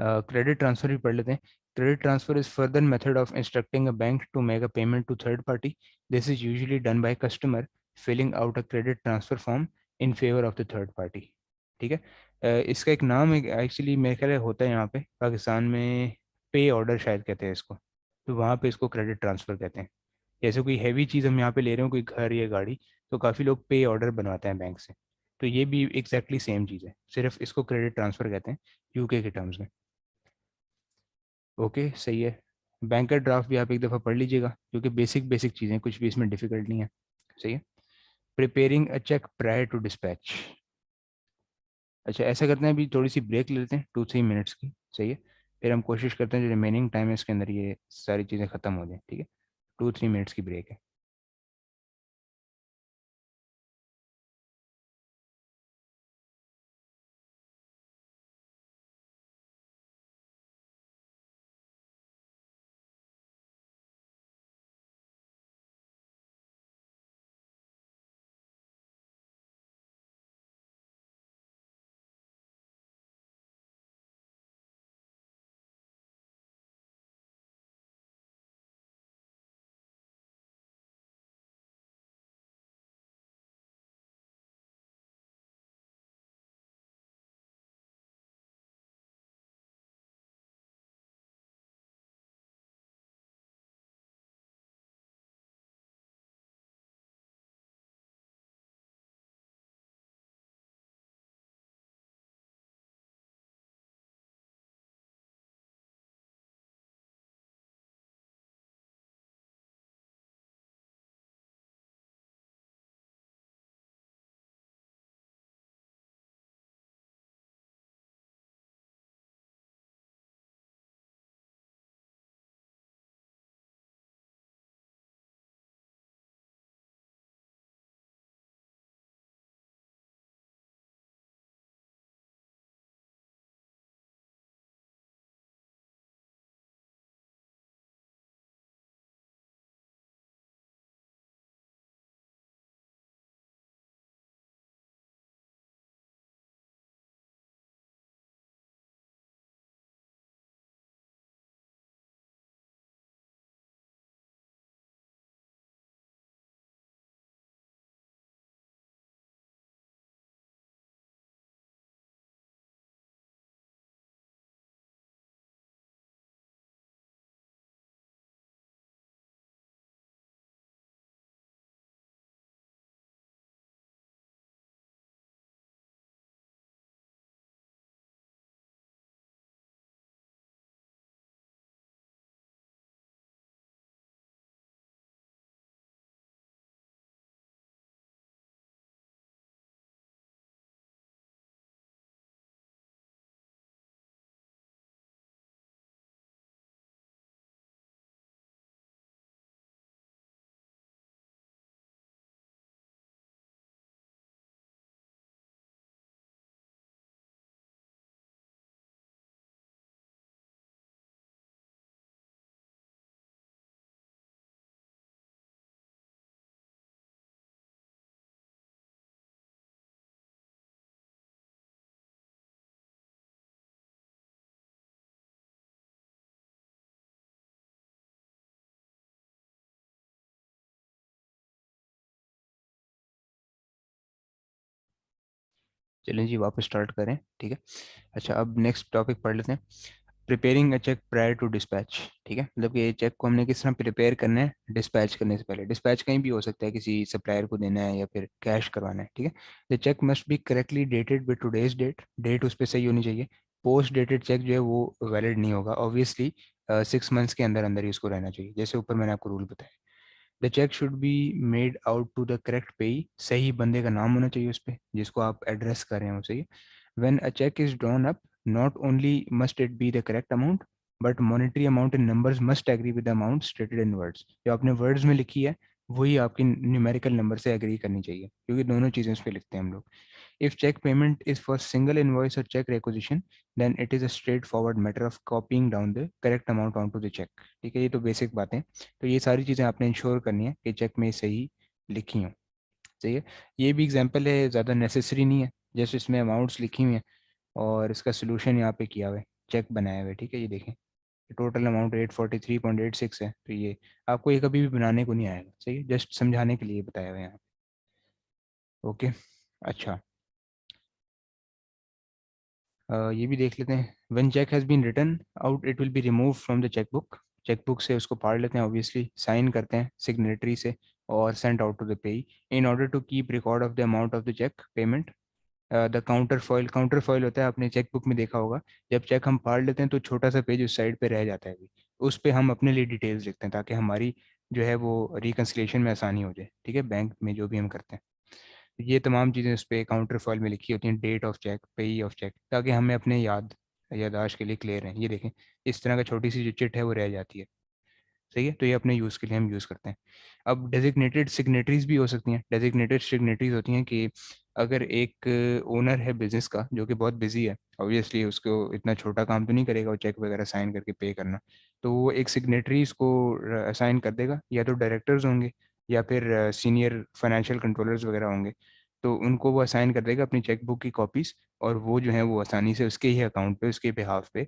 Credit transfer भी पढ़ लेते हैं। Credit transfer is further method of instructing a bank to make a payment to third party. This is usually done by customer filling out a credit transfer form in favour of the third party. ठीक है। इसका एक नाम actually मेरे ख्याल है होता है यहाँ पे पाकिस्तान में, पे ऑर्डर शायद कहते हैं इसको। तो वहाँ पे इसको क्रेडिट ट्रांसफर कहते हैं। जैसे कोई हैवी चीज़ हम यहाँ पे ले रहे हो, कोई घर या गाड़ी, तो काफ़ी लोग पे ऑर्डर बनवाते हैं बैंक से। तो ये भी एग्जैक्टली सेम चीज़ है, सिर्फ इसको क्रेडिट ट्रांसफ़र कहते हैं यूके के टर्म्स में। ओके सही है। बैंक का ड्राफ्ट भी आप एक दफ़ा पढ़ लीजिएगा, क्योंकि बेसिक बेसिक चीज़ें, कुछ भी इसमें डिफिकल्ट नहीं है। सही है। Preparing a cheque prior to dispatch. अच्छा ऐसा करते हैं, अभी थोड़ी सी ब्रेक ले लेते हैं 2-3 मिनट्स की। सही है। फिर हम कोशिश करते हैं जो रिमेनिंग टाइम है इसके अंदर ये सारी चीज़ें ख़त्म हो जाए। ठीक है। 2-3 मिनट्स की ब्रेक है। चलें जी वापस स्टार्ट करें। ठीक है। अच्छा अब नेक्स्ट टॉपिक पढ़ लेते हैं। Preparing a cheque prior to dispatch. ठीक है, मतलब कि ये चेक को हमने किस तरह प्रिपेयर करना है डिस्पैच करने से पहले। डिस्पैच कहीं भी हो सकता है, किसी सप्लायर को देना है या फिर कैश करवाना है। ठीक है। The cheque must be correctly dated with today's date. Date उस पर सही होनी चाहिए। पोस्ट डेटेड चेक जो है वो वैलिड नहीं होगा ऑब्वियसली। 6 मंथ्स के अंदर अंदर ही उसको रहना चाहिए, जैसे ऊपर मैंने आपको रूल बताया। The cheque should be made out to the correct payee. सही बंदे का नाम होना चाहिए उस पर, जिसको आप एड्रेस कर रहे हैं उसे। When a check is drawn up, not only must it be the correct amount, but monetary amount in numbers must agree with the amount stated in words. जो आपने words में लिखी है वही आपकी न्यूमेरिकल नंबर से एग्री करनी चाहिए, क्योंकि दोनों चीज़ें उस पर लिखते हैं हम लोग। If check payment is for single invoice or check requisition, then it is a straightforward matter of copying down the correct amount onto the check. ठीक है, ये तो बेसिक बातें। तो ये सारी चीज़ें आपने इंश्योर करनी है कि चेक में सही लिखी हों। सही है। ये भी एग्जाम्पल है, ज़्यादा नेसेसरी नहीं है, जैसे इसमें अमाउंट्स लिखी हुई हैं और इसका सोल्यूशन यहाँ पे किया हुआ है। चेक बनाया हुआ है, ठीक है, ये देखें, टोटल अमाउंट 843.86 है, तो ये आपको ये कभी भी बनाने को नहीं आएगा, सही है, जस्ट समझाने के लिए बताया हुआ है यहाँ पे। ओके। अच्छा, ये भी देख लेते हैं, when cheque has been written out it will be remove from the chequebook, chequebook से उसको फाड़ लेते हैं, ऑब्वियसली साइन करते हैं सिग्नेटरी से, और send out to the payee in order to keep record of the amount of the cheque payment. The counterfoil होता है, आपने चेकबुक में देखा होगा, जब चेक हम फाड़ लेते हैं तो छोटा सा पेज उस साइड पे रह जाता है, उस पे हम अपने लिए डिटेल्स लिखते हैं ताकि हमारी जो है वो रिकन्सिलेशन में आसानी हो जाए, ठीक है, बैंक में जो भी हम करते हैं। ये तमाम चीज़ें उस पर काउंटर फॉइल में लिखी होती हैं, डेट ऑफ चेक, पेई ऑफ चेक, ताकि हमें अपने यादाश्त के लिए क्लियर हैं। ये देखें, इस तरह का छोटी सी जो चिट है वो रह जाती है, सही है, तो ये अपने यूज़ के लिए हम यूज़ करते हैं। अब डेजिग्नेटेड सिग्नेटरीज भी हो सकती हैं, डेजिग्नेटेड सिग्नेटरीज होती हैं कि अगर एक ओनर है बिजनेस का जो कि बहुत बिजी है, ऑब्वियसली उसको इतना छोटा काम तो नहीं करेगा वो चेक वगैरह साइन करके पे करना, तो वो एक सिग्नेटरीज को असाइन कर देगा, या तो डायरेक्टर्स होंगे या फिर सीनियर फाइनेंशियल कंट्रोलर्स वगैरह होंगे, तो उनको वो असाइन कर देगा अपनी चेक बुक की कॉपीज़, और वो जो है वो आसानी से उसके ही अकाउंट पे उसके बिहाफ पे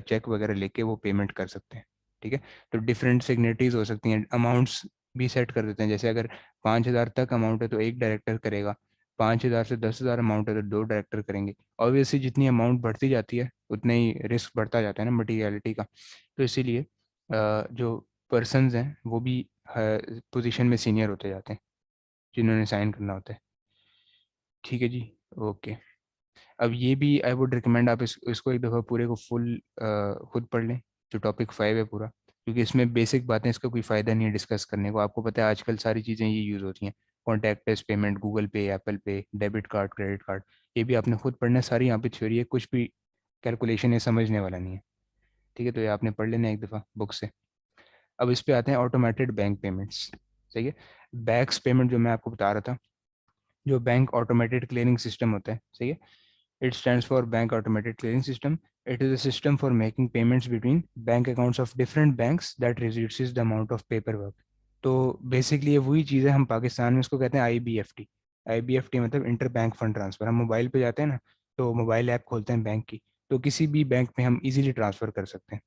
चेक वगैरह लेके वो पेमेंट कर सकते हैं, ठीक है। तो डिफरेंट सिग्नेटरीज हो सकती हैं, अमाउंट्स भी सेट कर देते हैं, जैसे अगर 5,000 तक अमाउंट है तो एक डायरेक्टर करेगा, 5,000 से 10,000 अमाउंट है तो दो डायरेक्टर करेंगे। ऑब्वियसली जितनी अमाउंट बढ़ती जाती है उतना ही रिस्क बढ़ता जाता है ना मटीरियलिटी का, तो इसीलिए जो पर्सनस हैं वो भी पोजीशन में सीनियर होते जाते हैं जिन्होंने साइन करना होता है, ठीक है जी। ओके, अब ये भी आई वुड रिकमेंड आप इसको एक दफ़ा पूरे को फुल खुद पढ़ लें, जो टॉपिक 5 है पूरा, क्योंकि इसमें बेसिक बातें, इसका कोई फ़ायदा नहीं है डिस्कस करने को, आपको पता है आजकल सारी चीज़ें ये यूज़ होती हैं, कॉन्टैक्टलेस पेमेंट, गूगल पे, एप्पल पे, डेबिट कार्ड, क्रेडिट कार्ड, ये भी आपने खुद पढ़ना है, सारी यहाँ पे थ्योरी है, कुछ भी कैलकुलेशन ये समझने वाला नहीं है, ठीक है, तो ये आपने पढ़ लेना एक दफ़ा बुक से। अब इस पे आते हैं ऑटोमेटेड बैंक पेमेंट्स, सही है, बैक्स पेमेंट जो मैं आपको बता रहा था, जो बैंक ऑटोमेटेड क्लियरिंग सिस्टम होता है, सही है, it stands for Bank Automated Clearing System. It is a system for making payments between bank accounts of different banks that reduces the amount of paperwork. तो बेसिकली ये वही चीज़ है, हम पाकिस्तान में इसको कहते हैं IBFT। IBFT मतलब इंटर बैंक फंड ट्रांसफ़र, हम मोबाइल पे जाते हैं ना, तो मोबाइल ऐप खोलते हैं बैंक की, तो किसी भी बैंक में हम इजीली ट्रांसफ़र कर सकते हैं,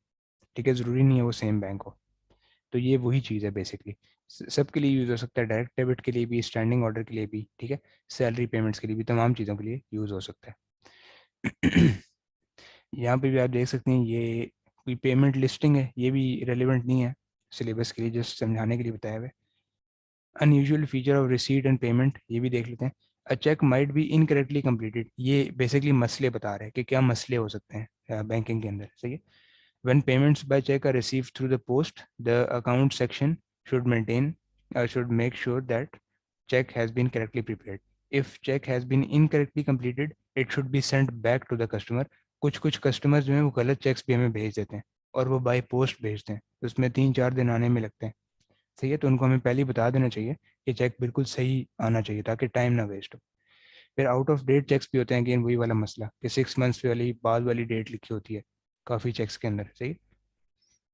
ठीक है, ज़रूरी नहीं है वो सेम बैंक हो। तो ये वही चीज़ है बेसिकली, सबके लिए यूज़ हो सकता है, डायरेक्ट डेबिट के लिए भी, स्टैंडिंग ऑर्डर के लिए भी, ठीक है, सैलरी पेमेंट्स के लिए भी, तमाम चीज़ों के लिए यूज़ हो सकता है। यहाँ पे भी आप देख सकते हैं, ये कोई पेमेंट लिस्टिंग है, ये भी रेलिवेंट नहीं है सिलेबस के लिए, जस्ट समझाने के लिए बताया हुआ है। Unusual feature of receipt and payment, ये भी देख लेते हैं। A check might be incorrectly completed, ये बेसिकली मसले बता रहे हैं कि क्या मसले हो सकते हैं बैंकिंग के अंदर, सही है। When payments by cheque are received through the post, the account section should make sure that check has been correctly prepared. If check has been incorrectly completed, it should be sent back to the customer. कुछ कुछ customer जो हैं वो गलत checks भी हमें भेज देते हैं, और वो बाय पोस्ट भेजते हैं, तो उसमें 3-4 दिन आने में लगते हैं, सही है, तो उनको हमें पहले ही बता देना चाहिए कि चेक बिल्कुल सही आना चाहिए ताकि टाइम ना वेस्ट हो। फिर आउट ऑफ डेट चेक्स भी होते हैं, अगेन वही वाला मसला कि 6 मंथ्स वाली बाद वाली डेट लिखी होती है काफ़ी चेक्स के अंदर, सही।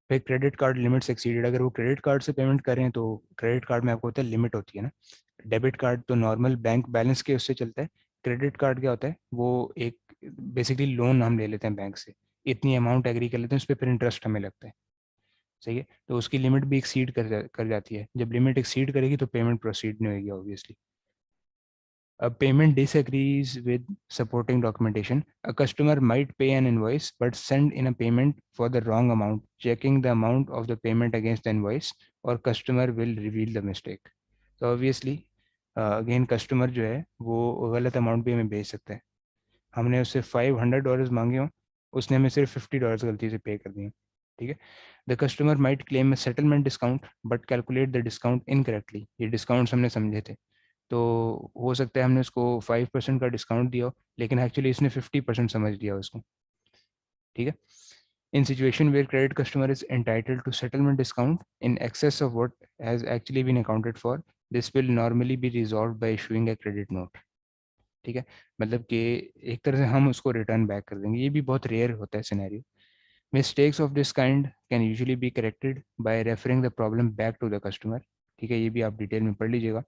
फिर क्रेडिट कार्ड लिमिट्स एक्सीडेड, अगर वो क्रेडिट कार्ड से पेमेंट करें तो क्रेडिट कार्ड में आपको होता है लिमिट होती है ना, डेबिट कार्ड तो नॉर्मल बैंक बैलेंस के उससे चलता है, क्रेडिट कार्ड क्या होता है, वो एक बेसिकली लोन हम ले लेते हैं बैंक से, इतनी अमाउंट एग्री कर लेते हैं, उस पर फिर इंटरेस्ट हमें लगता है, सही है, तो उसकी लिमिट भी एक्सीड कर जाती है, जब लिमिट एक्सीड करेगी तो पेमेंट प्रोसीड नहीं होगी obviously. A payment disagrees with supporting documentation. A customer might pay an invoice but send in a payment for the wrong amount. Checking the amount of the payment against the invoice or customer will reveal the mistake. So obviously again customer जो है वो गलत amount भी हमें भेज सकता है, हमने उससे $500 मांगे हो, उसने हमें सिर्फ $50 गलती से पे कर दिए, ठीक है। The customer might claim settlement discount but calculate the discount incorrectly, ये डिस्काउंट्स हमने समझे थे, तो हो सकता है हमने उसको 5% का डिस्काउंट दिया हो, लेकिन एक्चुअली इसने 50% समझ लिया उसको, ठीक है। In situation where credit customer is entitled to settlement discount in excess of what has actually been accounted for, this will normally be resolve by issuing a credit note, ठीक है, मतलब कि एक तरह से हम उसको रिटर्न बैक कर देंगे, ये भी बहुत रेयर होता है scenario. Mistakes of this kind can usually be corrected by referring the problem back to the customer, ठीक है, ये भी आप डिटेल में पढ़ लीजिएगा।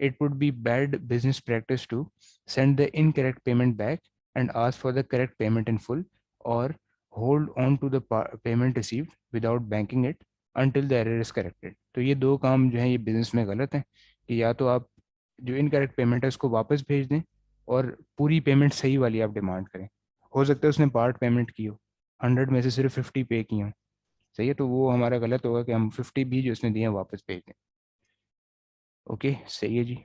It would be bad business practice to send the incorrect payment back and ask for the correct payment in full, or hold on to the payment received without banking it until the error is corrected. तो ये दो काम जो है ये business में गलत है, कि या तो आप जो इनकरेक्ट पेमेंट है उसको वापस भेज दें और पूरी पेमेंट सही वाली आप डिमांड करें। हो सकता है उसने पार्ट पेमेंट की हो, 100 में से सिर्फ 50 पे की हो, सही है, तो वो हमारा गलत होगा कि हम 50 भी जो उसने दिए हैं वापस भेज दें। ओके, सही है जी।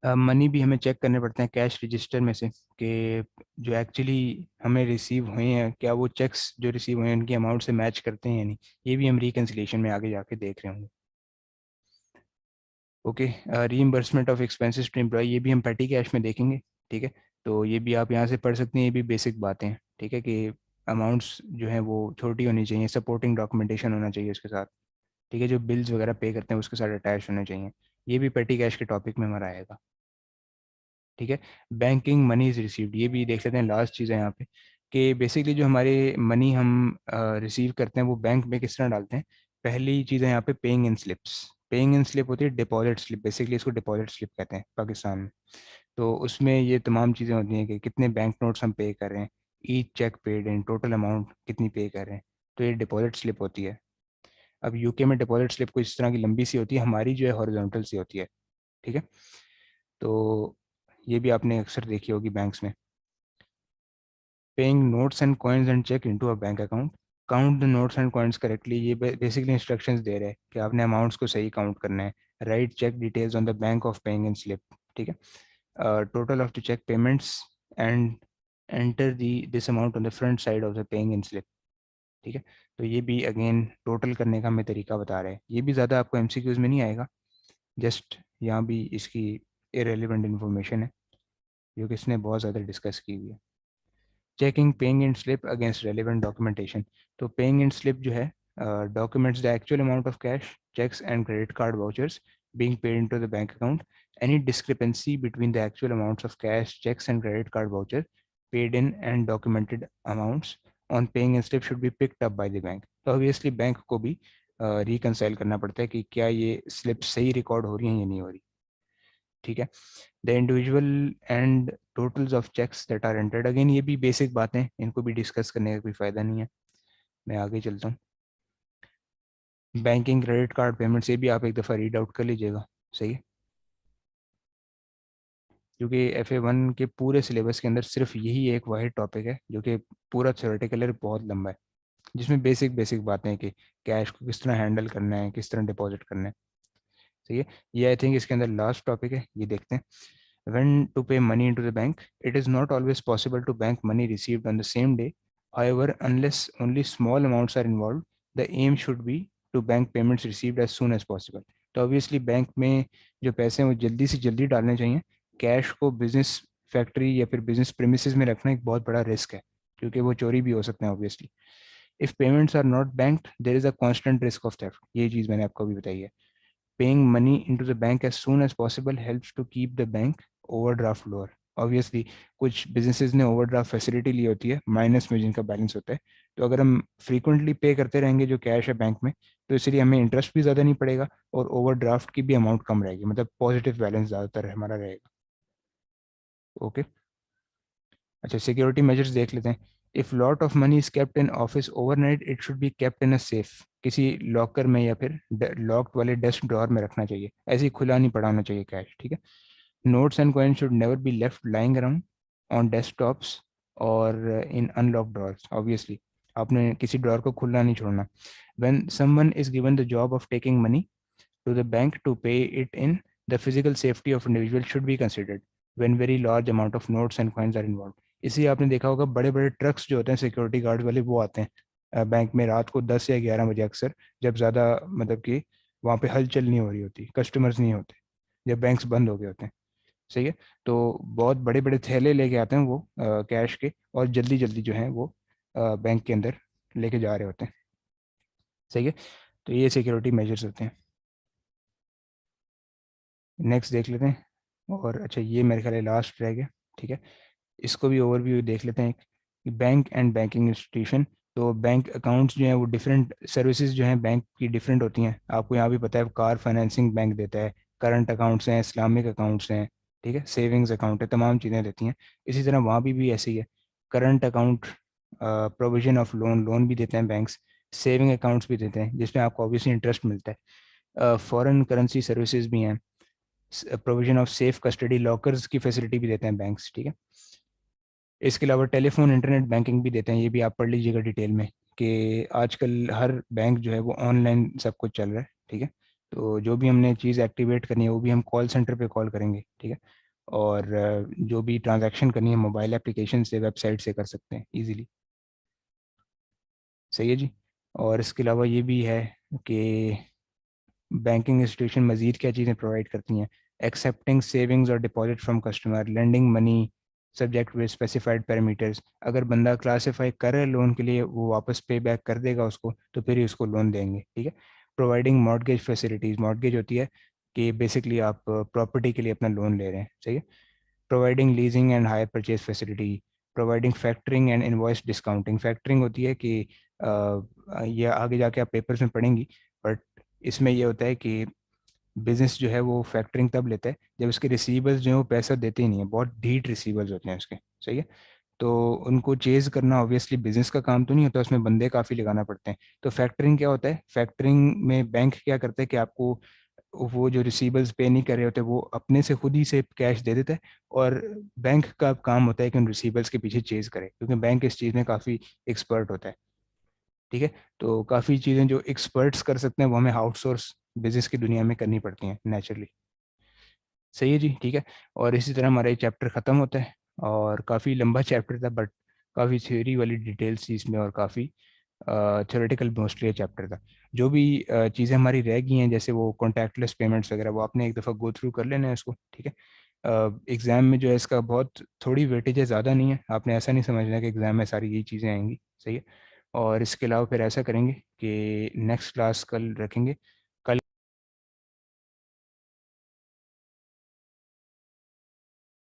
मनी भी हमें चेक करने पड़ते हैं कैश रजिस्टर में से, कि जो एक्चुअली हमें रिसीव हुए हैं क्या वो चेक्स जो रिसीव हुए हैं उनकी अमाउंट से मैच करते हैं या नहीं। ये भी हम रिकन्सिलेशन में आगे जाके देख रहे होंगे। Okay, reimbursement of expenses to employ, ये भी हम पेटी कैश में देखेंगे। ठीक है, तो ये भी आप यहाँ से पढ़ सकते हैं, ये भी बेसिक बातें हैं। ठीक है, कि अमाउंट्स जो हैं वो छोटी होनी चाहिए, सपोर्टिंग डॉक्यूमेंटेशन होना चाहिए उसके साथ। ठीक है, जो बिल्स वगैरह पे करते हैं उसके साथ अटैच होने चाहिए। ये भी पेटी कैश के टॉपिक में हमारा आएगा। ठीक है, बैंकिंग मनी इज रिसीव्ड, ये भी देख लेते हैं, लास्ट चीज़ है यहाँ पे, कि बेसिकली जो हमारे मनी हम रिसीव करते हैं वो बैंक में किस तरह डालते हैं। पहली चीज़ है यहाँ पे paying in slips. Paying in slip होती है डिपॉजिट स्लिप, बेसिकली इसको डिपॉजिट स्लिप कहते हैं पाकिस्तान में। तो उसमें ये तमाम चीज़ें होती हैं कि कितने बैंक नोट्स हम पे कर रहे हैं, each cheque paid in, total amount कितनी पे कर रहे हैं, तो ये डिपॉजिट स्लिप होती है। अब यूके में डिपॉजिट स्लिप कुछ इस तरह की लंबी सी होती है, हमारी जो है हॉरिजॉन्टल सी होती है। ठीक है, तो ये भी आपने अक्सर देखी होगी बैंक्स में। Paying notes and coins and cheque into a bank account, count the notes and coins correctly, ये बेसिकली इंस्ट्रक्शंस दे रहे हैं कि आपने अमाउंट्स को सही काउंट करना है। Write cheque details on the bank of paying in slip. ठीक है, total of the cheque payments and enter the this amount on the front side of the paying in slip. ठीक है, तो ये भी अगेन टोटल करने का हमें तरीका बता रहे हैं। ये भी ज़्यादा आपको एमसीक्यूज में नहीं आएगा, जस्ट यहाँ भी इसकी इरेलीवेंट इन्फॉर्मेशन है जो कि इसने बहुत ज़्यादा डिस्कस की हुई है। Checking paying in slip against relevant documentation, तो पेइंग इन स्लिप जो है documents the actual amount of cash cheques and credit card vouchers being paid into the bank account. Any discrepancy between the actual amounts of cash checks and credit card voucher paid in and documented amounts on paying in slip should be picked up by the bank. तो obviously bank को भी reconcile करना पड़ता है कि क्या ये slip सही रिकॉर्ड हो रही है या नहीं हो रही। ठीक है, the individual and totals of cheques that are entered, again ये भी बेसिक बातें, इनको भी डिस्कस करने का कोई फ़ायदा नहीं है। मैं आगे चलता हूँ। बैंकिंग क्रेडिट कार्ड पेमेंट्स, ये भी आप एक दफ़ा रीड आउट कर लीजिएगा, सही है, क्योंकि FA1 के पूरे सिलेबस के अंदर सिर्फ यही एक वाहिद टॉपिक है जो कि पूरा थ्योरेटिकल है, बहुत लंबा है, जिसमें बेसिक बेसिक बातें हैं कि कैश को किस तरह हैंडल करना है, किस तरह डिपॉजिट करना है। सही है, ये आई थिंक इसके अंदर लास्ट टॉपिक है, ये देखते हैं। When to pay money into the bank, it is not always possible to bank money received on the same day. However, unless only small amounts are involved, the aim should be to bank payments received as soon as possible. तो obviously bank में जो पैसे हैं वो जल्दी से जल्दी डालने चाहिए। कैश को बिजनेस फैक्ट्री या फिर बिजनेस प्रेमिसेस में रखना एक बहुत बड़ा रिस्क है, क्योंकि वो चोरी भी हो सकते हैं obviously. If payments are not banked there is a constant risk of theft, ये चीज़ मैंने आपको भी बताई है। Paying money into the bank as soon as possible helps to keep the bank overdraft lower. Obviously कुछ बिजनेसेस ने overdraft facility ली होती है माइनस में जिनका बैलेंस होता है, तो अगर हम फ्रीक्वेंटली पे करते रहेंगे जो कैश है बैंक में, तो इसलिए हमें इंटरेस्ट भी ज़्यादा नहीं पड़ेगा और ओवरड्राफ्ट की भी अमाउंट कम रहेगी, मतलब पॉजिटिव बैलेंस ज़्यादातर हमारा रहेगा। ओके, अच्छा सिक्योरिटी मेजर्स देख लेते हैं। If lot of money is kept in office overnight it should be kept in a safe, किसी लॉकर में या फिर लॉक्ड वाले डेस्क ड्रॉर में रखना चाहिए, ऐसे ही खुला नहीं पड़ा होना चाहिए कैश। ठीक है, notes and coin should never be left lying around on desktops और इन अनलॉक ड्रॉर्स, ऑब्वियसली आपने किसी ड्रॉर को खुला नहीं छोड़ना। When someone is given the job of taking money to the bank to pay it in, the physical safety of individual should be considered when very large amount of notes and coins are involved. इसी आपने देखा होगा बड़े बड़े trucks जो होते हैं security guard वाले वो आते हैं बैंक में रात को 10 या 11 बजे अक्सर, जब ज़्यादा मतलब कि वहाँ पे हलचल नहीं हो रही होती, कस्टमर्स नहीं होते, जब बैंक्स बंद हो गए होते हैं। सही है, तो बहुत बड़े बड़े थैले लेके आते हैं वो कैश के, और जल्दी जल्दी जो है वो बैंक के अंदर लेके जा रहे होते हैं। सही है, तो ये सिक्योरिटी मेजर्स होते हैं। नेक्स्ट देख लेते हैं, और अच्छा ये मेरे ख्याल लास्ट रह गया। ठीक है, इसको भी ओवरव्यू देख लेते हैं कि बैंक एंड बैंकिंग इंस्टीट्यूशन, तो बैंक अकाउंट्स जो हैं वो डिफरेंट सर्विसेज जो हैं बैंक की डिफरेंट होती हैं, आपको यहाँ भी पता है, कार फाइनेंसिंग बैंक देता है, करंट अकाउंट्स हैं, इस्लामिक अकाउंट्स हैं, ठीक है, सेविंग्स अकाउंट है, तमाम चीज़ें देती हैं। इसी तरह वहाँ भी ऐसे ही है। Current account provision of loan, loan भी देते हैं बैंक्स, सेविंग अकाउंट्स भी देते हैं जिसमें आपको ऑब्वियसली इंटरेस्ट मिलता है, फॉरेन करेंसी सर्विसेज भी हैं, provision of safe custody lockers की फैसिलिटी भी देते हैं बैंक्स, ठीक है। इसके अलावा टेलीफोन इंटरनेट बैंकिंग भी देते हैं, ये भी आप पढ़ लीजिएगा डिटेल में, कि आजकल हर बैंक जो है वो ऑनलाइन सब कुछ चल रहा है, ठीक है। तो जो भी हमने चीज़ एक्टिवेट करनी है वो भी हम कॉल सेंटर पे कॉल करेंगे, ठीक है। और जो भी ट्रांजैक्शन करनी है मोबाइल एप्लीकेशन से, वेबसाइट से कर सकते हैं इजीली। सही है जी। और इसके अलावा ये भी है कि बैंकिंग इंस्टीट्यूशन मजीद क्या चीज़ें प्रोवाइड करती हैं, एक्सेप्टिंग सेविंग्स और deposit from customer, lending money subject with specified parameters. अगर बंदा क्लासीफाई करे लोन के लिए, वो वापस पे बैक कर देगा उसको, तो फिर ही उसको लोन देंगे, ठीक है। प्रोवाइडिंग मॉर्गेज फैसिलिटीज़, मॉर्गेज होती है कि बेसिकली आप प्रॉपर्टी के लिए अपना लोन ले रहे हैं, सही है। Providing leasing and hire purchase facility, providing factoring and invoice discounting. Factoring होती है कि ये आगे जाके आप पेपर्स में पढ़ेंगी, बट इसमें ये होता है कि बिजनेस जो है वो फैक्टरिंग तब लेता है जब उसके रिसीवर्स जो है वो पैसा देते ही नहीं है, बहुत ढीठ रिसीवर्स होते हैं उसके, सही है। तो उनको चेज करना ऑब्वियसली बिजनेस का काम तो नहीं होता, उसमें बंदे काफ़ी लगाना पड़ते हैं। तो फैक्टरिंग क्या होता है, फैक्टरिंग में बैंक क्या करता है कि आपको वो जो रिसीवर्स पे नहीं कर रहे होते वो अपने से खुद ही से कैश दे देता है, और बैंक का काम होता है कि उन रिसीवर्स के पीछे चेज करे, क्योंकि बैंक इस चीज़ में काफ़ी एक्सपर्ट होता है, ठीक है। तो काफ़ी चीज़ें जो एक्सपर्ट्स कर सकते हैं वो हमें आउटसोर्स बिजनेस की दुनिया में करनी पड़ती हैं नेचुरली। सही है जी, ठीक है। और इसी तरह हमारा ये चैप्टर ख़त्म होता है, और काफ़ी लंबा चैप्टर था, बट काफ़ी थ्योरी वाली डिटेल्स थी इसमें, और काफ़ी थ्योरेटिकल मोस्टली ये चैप्टर था। जो भी चीज़ें हमारी रह गई हैं जैसे वो कॉन्टैक्टलेस पेमेंट्स वगैरह, वो आपने एक दफ़ा गो थ्रू कर लेना है इसको, ठीक है। एग्ज़ाम में जो है इसका बहुत थोड़ी वेटेज है, ज़्यादा नहीं है, आपने ऐसा नहीं समझना कि एग्ज़ाम में सारी यही चीज़ें आएंगी, सही है। और इसके अलावा फिर ऐसा करेंगे कि नेक्स्ट क्लास कल रखेंगे,